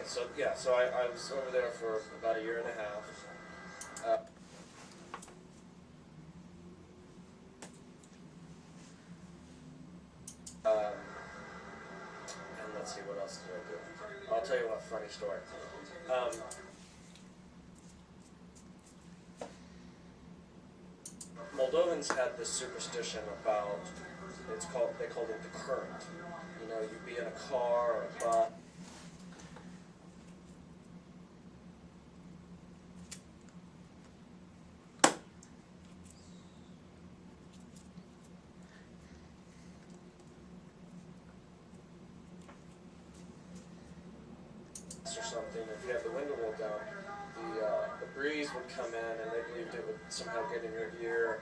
so yeah, so I was over there for about a year and a half. And let's see, what else did I do? I'll tell you one funny story. Moldovans had this superstition about, they called it the current. You know, you'd be in a car or a bus. Or something, if you had the window rolled down, the breeze would come in, and they believed it would somehow get in your ear.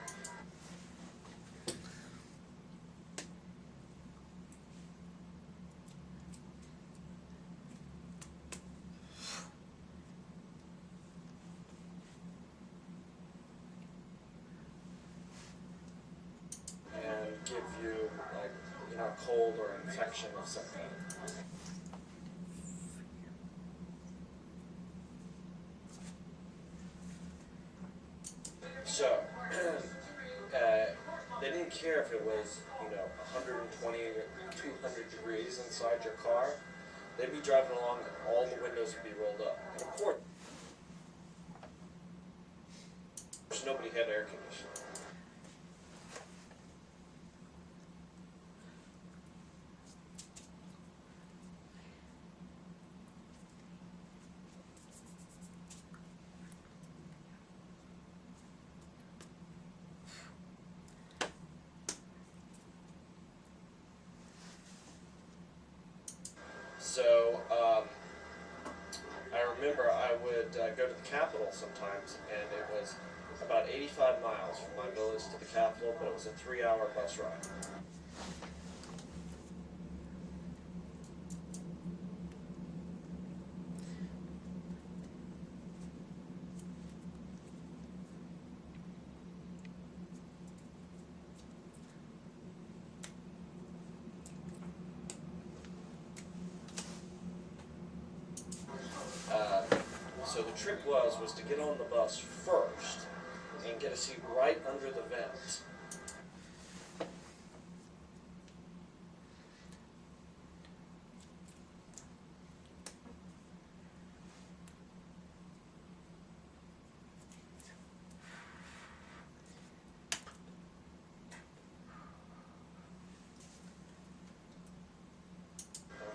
And give you, like, you know, a cold or infection of some kind. So, they didn't care if it was, you know, 120 or 200 degrees inside your car. They'd be driving along and all the windows would be rolled up. And of course, nobody had air conditioning. So, I remember I would go to the Capitol sometimes, and it was about 85 miles from my village to the Capitol, but it was a 3-hour bus ride. So the trick was to get on the bus first and get a seat right under the vent.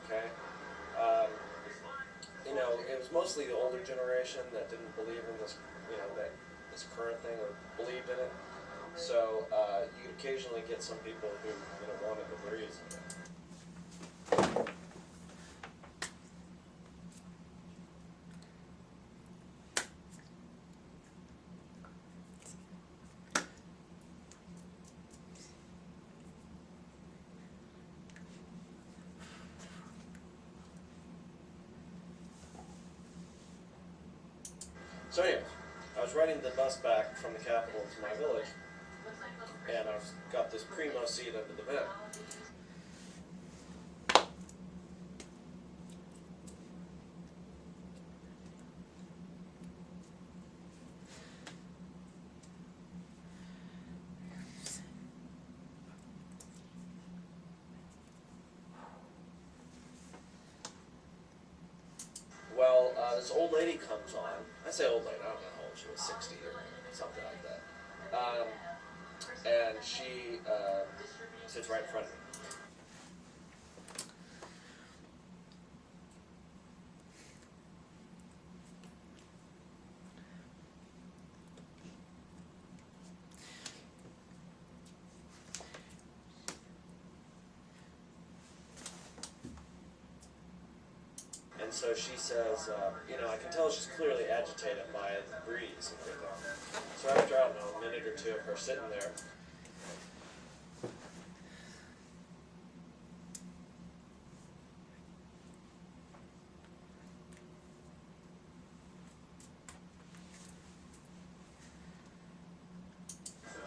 Okay. You know, it was mostly the older generation that didn't believe in this, you know, this current thing, or believed in it. So you'd occasionally get some people who, you know, wanted the breeze. So anyway, I was riding the bus back from the Capitol to my village, and I've got this primo seat under the vent. Well, this old lady comes on. I say old lady, I don't know how old she was, 60 or something like that. And she sits right in front of me. And so she says, you know, I can tell she's clearly agitated by the breeze and everything. So after, I don't know, a minute or two of her sitting there,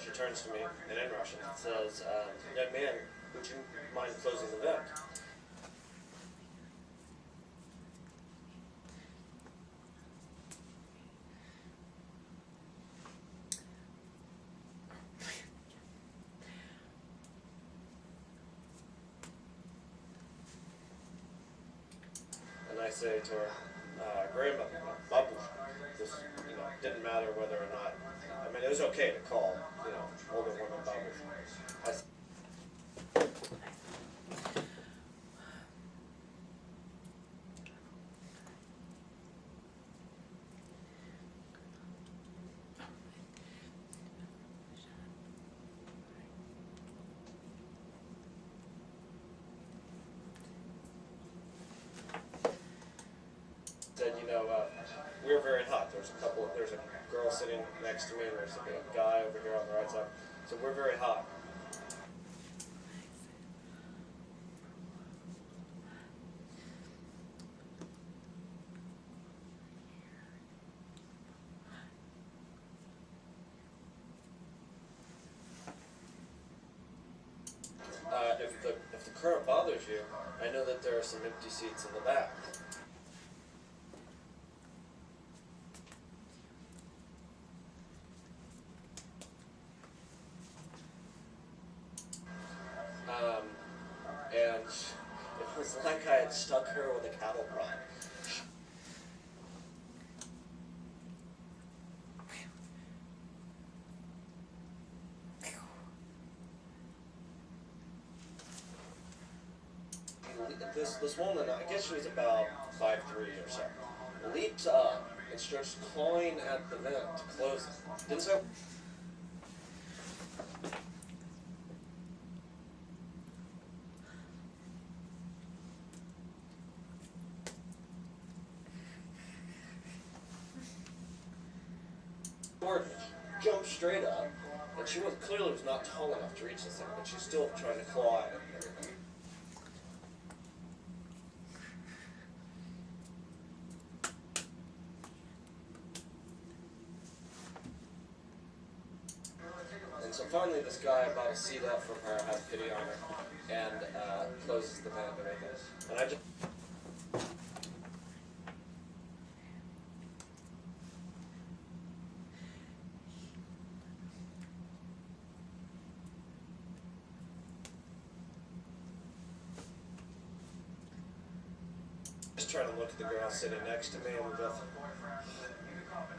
she turns to me, and in Russian says, young man, would you mind closing the vent? I say to her, grandmother, babushka. This, didn't matter whether or not, I mean, it was okay to call, older women babushka. Said, we were very hot. There's a girl sitting next to me, and there's a guy over here on the right side. So we're very hot. If the current bothers you, I know that there are some empty seats in the back. And it was like I had stuck her with a cattle prod. This woman, I guess she was about 5'3" or so, leaped up and starts clawing at the vent to close it. Didn't so. Jumped straight up, and she clearly was not tall enough to reach this thing, but she's still trying to claw at it and everything. And so finally this guy bought a seat up from her, has pity on her, and closes the vent and everything. And I just... Just trying to look at the girl sitting next to me, and we both...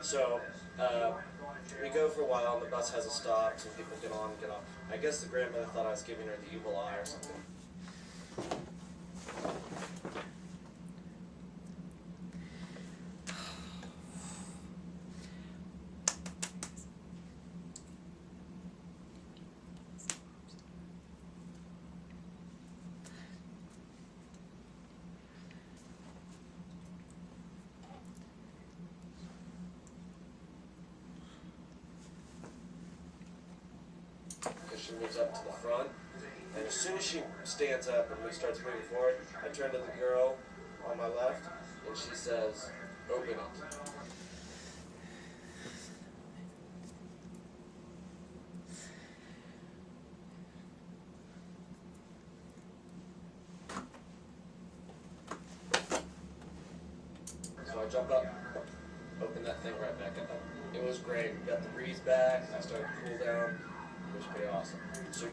So, we go for a while, and the bus has a stop, some people get on and get off. I guess the grandmother thought I was giving her the evil eye or something. She moves up to the front, and as soon as she stands up and starts moving forward, I turn to the girl on my left, and she says, "Open it." So I jump up, open that thing right back up. It was great. We got the breeze back, I started to cool down. It was pretty awesome. So